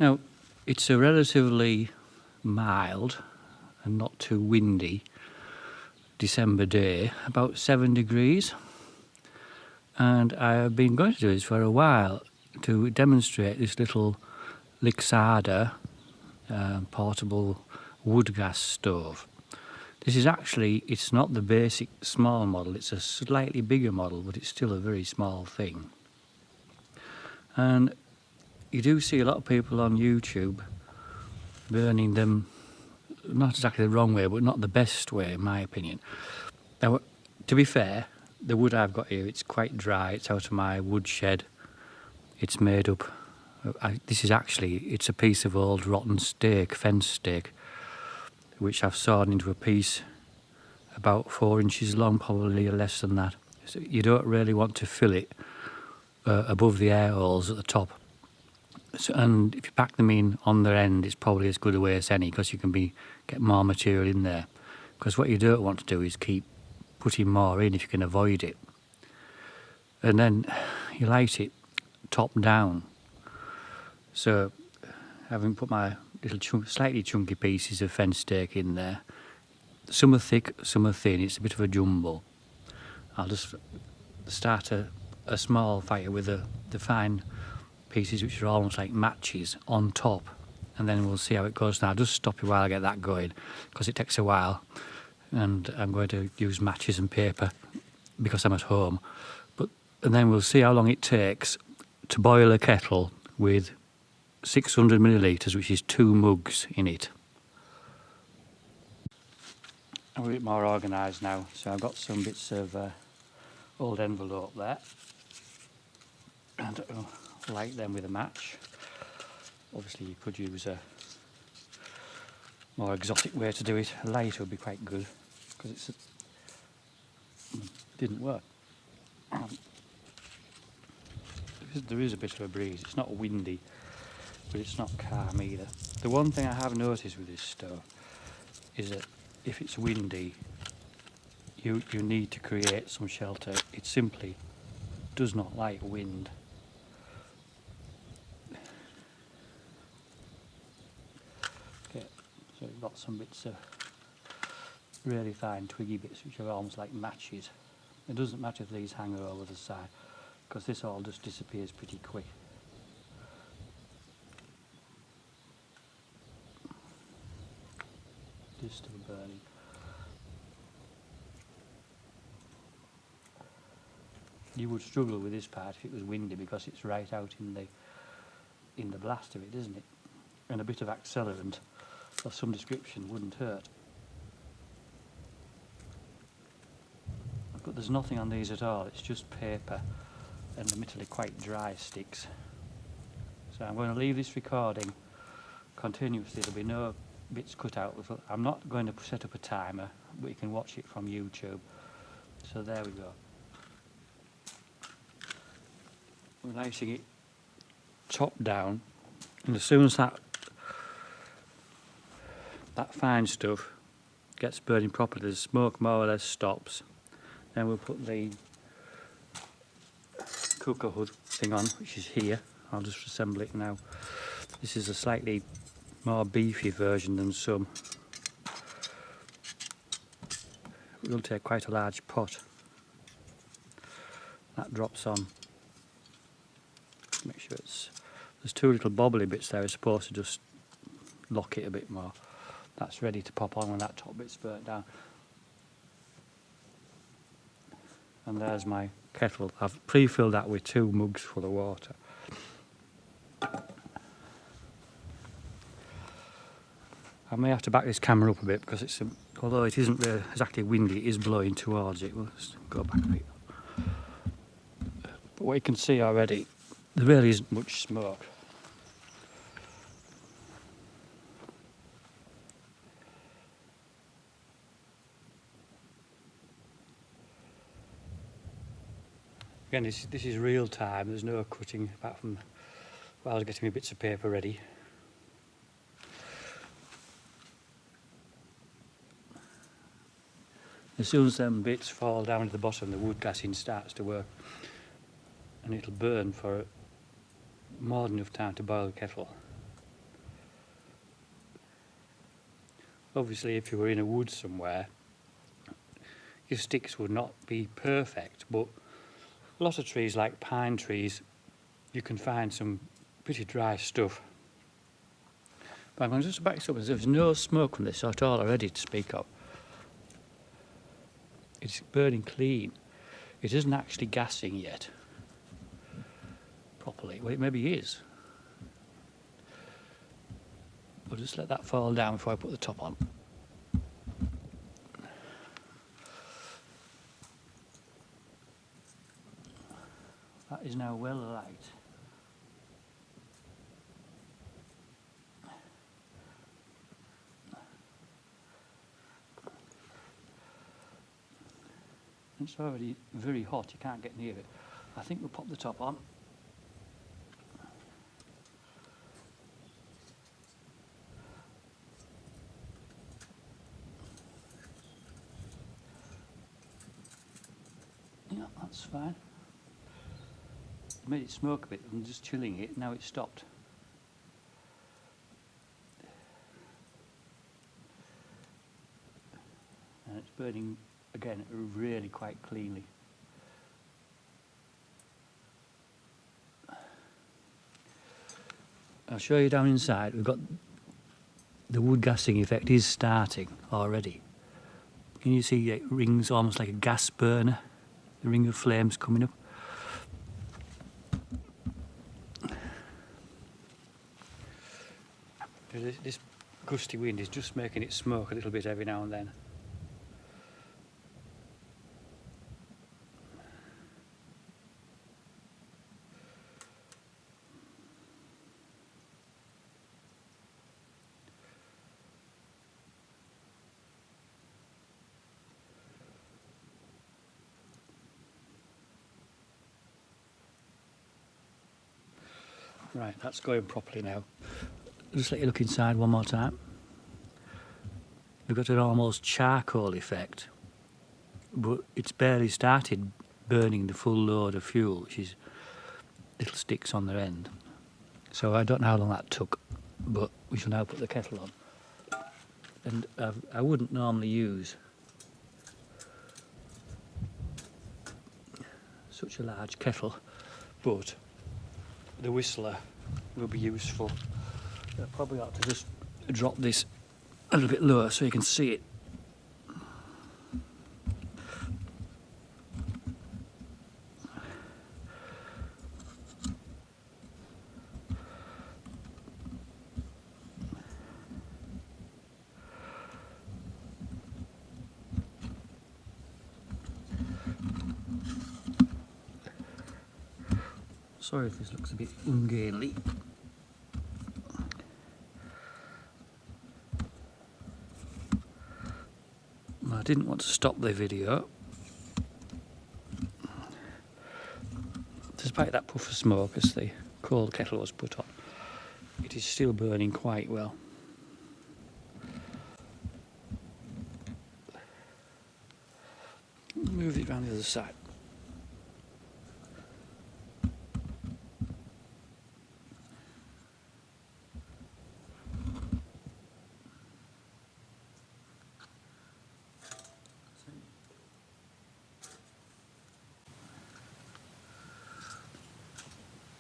Now, it's a relatively mild and not too windy December day, about 7 degrees, and I have been going to do this for a while to demonstrate this little Lixada portable wood gas stove. This is actually, it's not the basic small model, it's a slightly bigger model, but it's still a very small thing. And you do see a lot of people on YouTube burning them, not exactly the wrong way, but not the best way, in my opinion. Now, to be fair, the wood I've got here, it's quite dry, it's out of my wood shed. It's made up, this is actually, it's a piece of old rotten stake, fence stake, which I've sawn into a piece about 4 inches long, probably less than that. So you don't really want to fill it above the air holes at the top. So, and if you pack them in on their end, it's probably as good a way as any, because you can get more material in there. Because what you don't want to do is keep putting more in if you can avoid it. And then you light it top down. So having put my little slightly chunky pieces of fence stake in there, some are thick, some are thin, it's a bit of a jumble. I'll just start a small fire with the fine pieces which are almost like matches on top, and then we'll see how it goes. Now I'll just stop you while I get that going, because it takes a while, and I'm going to use matches and paper because I'm at home. And then we'll see how long it takes to boil a kettle with 600 millilitres, which is 2 mugs in it. I'm a bit more organised now, so I've got some bits of old envelope there, and I'll light them with a match. Obviously you could use a more exotic way to do it. A lighter would be quite good, because it didn't work. There is a bit of a breeze. It's not windy, but it's not calm either. The one thing I have noticed with this stove is that if it's windy, you need to create some shelter. It simply does not like wind. Okay, so we've got some bits of really fine twiggy bits which are almost like matches. It doesn't matter if these hang over the side, because this all just disappears pretty quick. It is still burning. You would struggle with this part if it was windy, because it's right out in the blast of it, isn't it? And a bit of accelerant of some description wouldn't hurt. But there's nothing on these at all, it's just paper and admittedly quite dry sticks. So I'm going to leave this recording continuously. There'll be no bits cut out. I'm not going to set up a timer, but you can watch it from YouTube. So there we go. We're lighting it top down, and as soon as that fine stuff gets burning properly, the smoke more or less stops, then we'll put the cooker hood thing on, which is here. I'll just assemble it now. This is a slightly more beefy version than some. We'll take quite a large pot. That drops on. Make sure there's 2 little bobbly bits there. It's supposed to just lock it a bit more. That's ready to pop on when that top bit's burnt down. And there's my kettle. I've pre-filled that with 2 mugs full of water. I may have to back this camera up a bit, because although it isn't really exactly windy, it is blowing towards it. We'll just go back a bit. But what you can see already, there really isn't much smoke. Again, this is real time, there's no cutting apart from while I was getting my bits of paper ready. As soon as them bits fall down to the bottom, the wood gassing starts to work, and it'll burn for more than enough time to boil the kettle. Obviously, if you were in a wood somewhere, your sticks would not be perfect, but a lot of trees, like pine trees, you can find some pretty dry stuff. But I'm going to just back this up, as there's no smoke from this at all already to speak of. It's burning clean. It isn't actually gassing yet properly. Well, it maybe is. I'll just let that fall down before I put the top on. That is now well alight. It's already very hot, you can't get near it. I think we'll pop the top on. Yeah, that's fine. Made it smoke a bit, I'm just chilling it, now it's stopped. And it's burning again really quite cleanly. I'll show you down inside. We've got the wood gassing effect is starting already. Can you see it rings almost like a gas burner? The ring of flames coming up. This gusty wind is just making it smoke a little bit every now and then. Right, that's going properly now. Just let you look inside one more time. We've got an almost charcoal effect, but it's barely started burning the full load of fuel, which is little sticks on their end. So I don't know how long that took, but we shall now put the kettle on. And I wouldn't normally use such a large kettle, but the whistler will be useful. I probably ought to just drop this a little bit lower so you can see it. Sorry if this looks a bit ungainly. I didn't want to stop the video. Despite that puff of smoke as the coal kettle was put on, it is still burning quite well. Move it around the other side.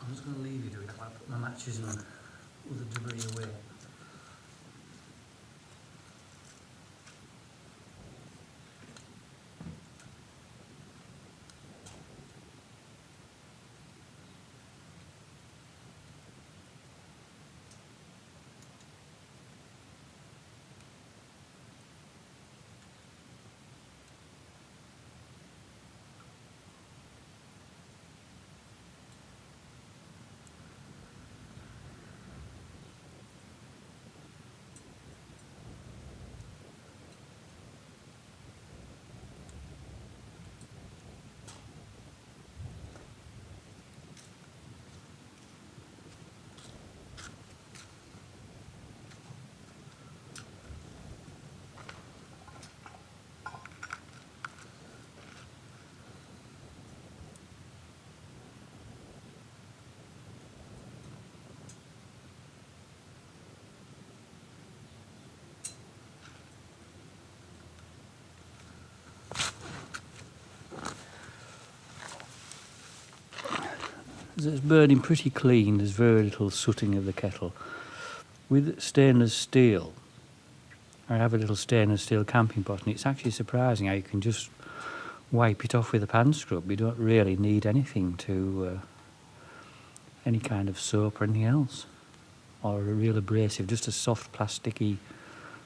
I'm just going to leave you doing it while I put my matches on with the debris away. it's burning pretty clean. There's very little sooting of the kettle. With stainless steel, I have a little stainless steel camping pot, and it's actually surprising how you can just wipe it off with a pan scrub. You don't really need anything to, any kind of soap or anything else, or a real abrasive, just a soft plasticky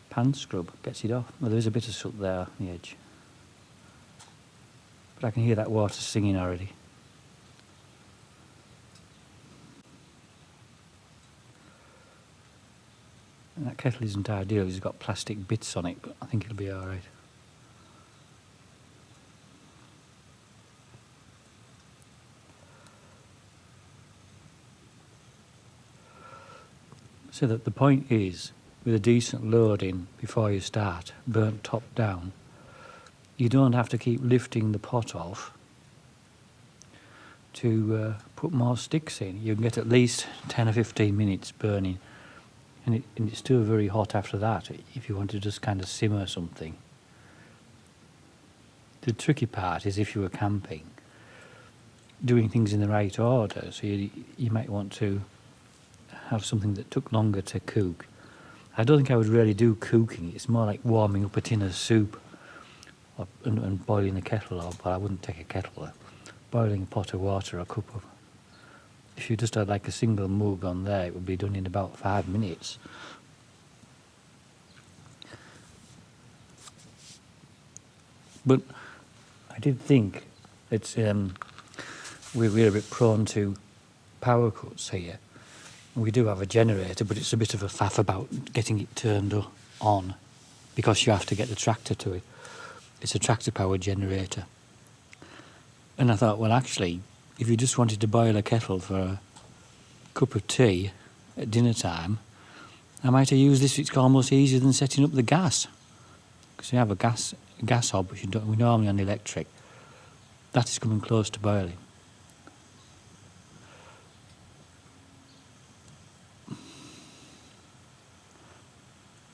pan scrub gets it off. Well, there is a bit of soot there on the edge, but I can hear that water singing already. And that kettle isn't ideal, it's got plastic bits on it, but I think it'll be alright. So that the point is, with a decent loading before you start, burnt top down, you don't have to keep lifting the pot off to put more sticks in. You can get at least 10 or 15 minutes burning, and it's still very hot after that if you want to just kind of simmer something. The tricky part is if you were camping, doing things in the right order, so you might want to have something that took longer to cook. I don't think I would really do cooking. It's more like warming up a tin of soup and boiling a kettle, but I wouldn't take a kettle. Boiling a pot of water, a cup of... If you just had like a single mug on there, it would be done in about 5 minutes. But I did think it's we're a bit prone to power cuts here. We do have a generator, but it's a bit of a faff about getting it turned on because you have to get the tractor to it. It's a tractor-powered generator. And I thought, well, actually, if you just wanted to boil a kettle for a cup of tea at dinner time, I might have used this. It's almost easier than setting up the gas. Because you have a gas hob, which we normally on electric. That is coming close to boiling.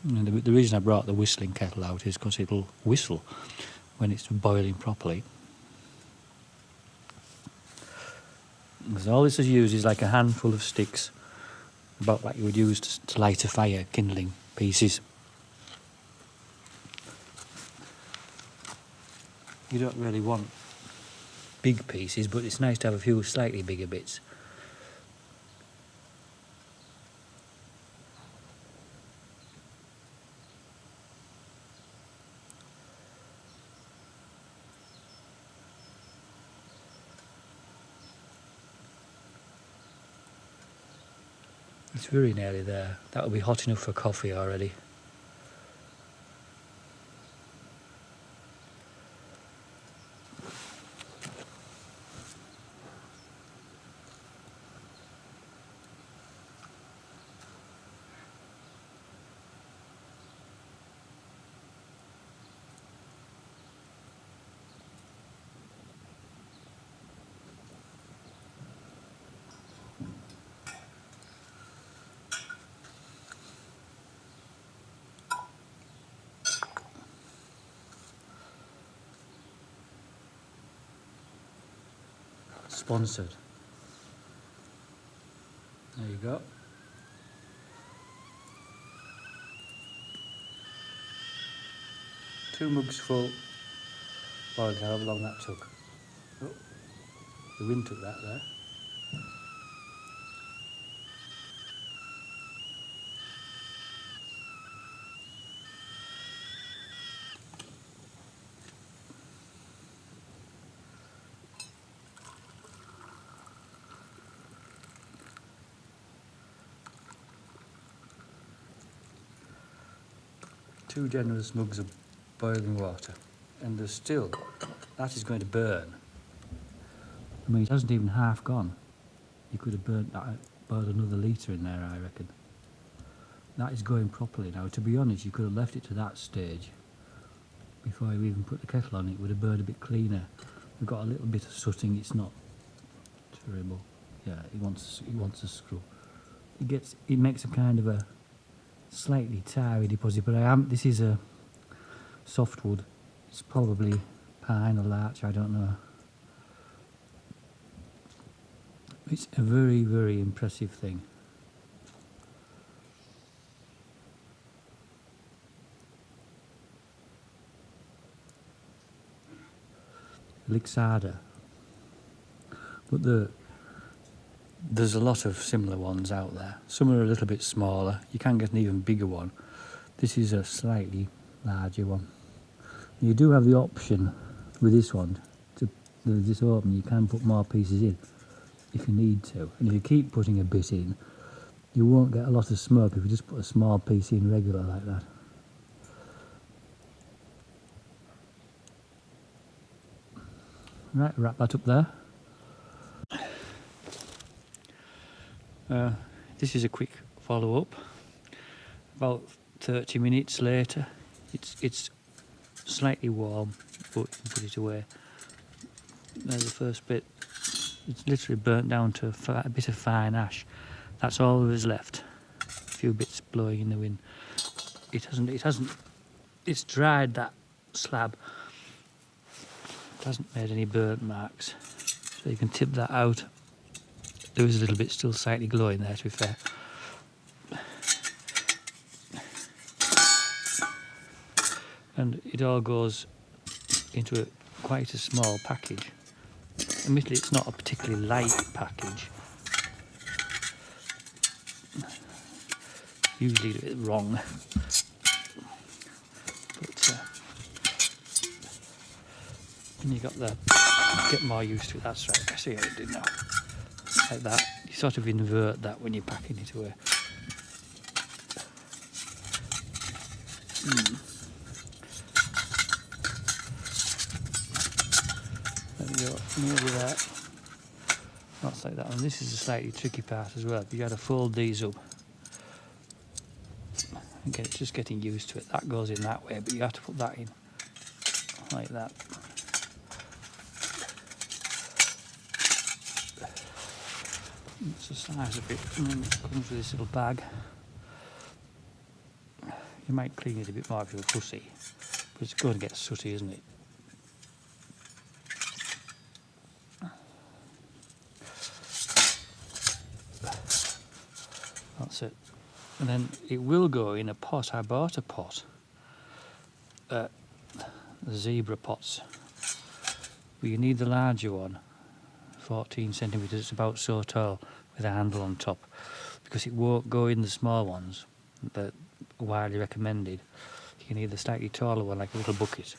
And the reason I brought the whistling kettle out is because it'll whistle when it's boiling properly. Because all this is used is like a handful of sticks, about like you would use to light a fire, kindling pieces. You don't really want big pieces, but it's nice to have a few slightly bigger bits. It's very nearly there. That'll be hot enough for coffee already. Sponsored. There you go. Two mugs full. Boy, however long that took. Oh, the wind took that there. Two generous mugs of boiling water, and there's still, that is going to burn. I mean, it hasn't even half gone. You could have burnt that, boiled another litre in there, I reckon. That is going properly now. To be honest, you could have left it to that stage before you even put the kettle on. It would have burned a bit cleaner. We've got a little bit of sooting. It's not terrible. Yeah, it wants a scrub. It makes a kind of a slightly tarry deposit, but this is a softwood. It's probably pine or larch, I don't know. It's a very, very impressive thing. Lixada. But there's a lot of similar ones out there. Some are a little bit smaller. You can get an even bigger one. This is a slightly larger one. You do have the option with this one to this open. You can put more pieces in if you need to. And if you keep putting a bit in, you won't get a lot of smoke if you just put a small piece in regular like that. Right, wrap that up there. This is a quick follow-up. About 30 minutes later, it's slightly warm, but you can put it away. There's the first bit. It's literally burnt down to a bit of fine ash. That's all there is left. A few bits blowing in the wind. It hasn't. It's dried, that slab. It hasn't made any burnt marks, so you can tip that out. There is a little bit still slightly glowing there, to be fair. And it all goes into quite a small package. Admittedly, it's not a particularly light package. Usually a bit wrong. But when you got the get more used to it, that's right. I see how it did now. Like that. You sort of invert that when you're packing it away. There we go, nearly there. That's like that. And this is the slightly tricky part as well. You got to fold these up. Again, it's just getting used to it. That goes in that way, but you have to put that in like that. It's the size of it, and then it comes with this little bag. You might clean it a bit more if you're fussy, but it's going to get sooty, isn't it? That's it. And then it will go in a pot. I bought a pot, the zebra pots, but you need the larger one, 14 centimetres, it's about so tall, with a handle on top, because it won't go in the small ones that are widely recommended. You need the slightly taller one, like a little bucket.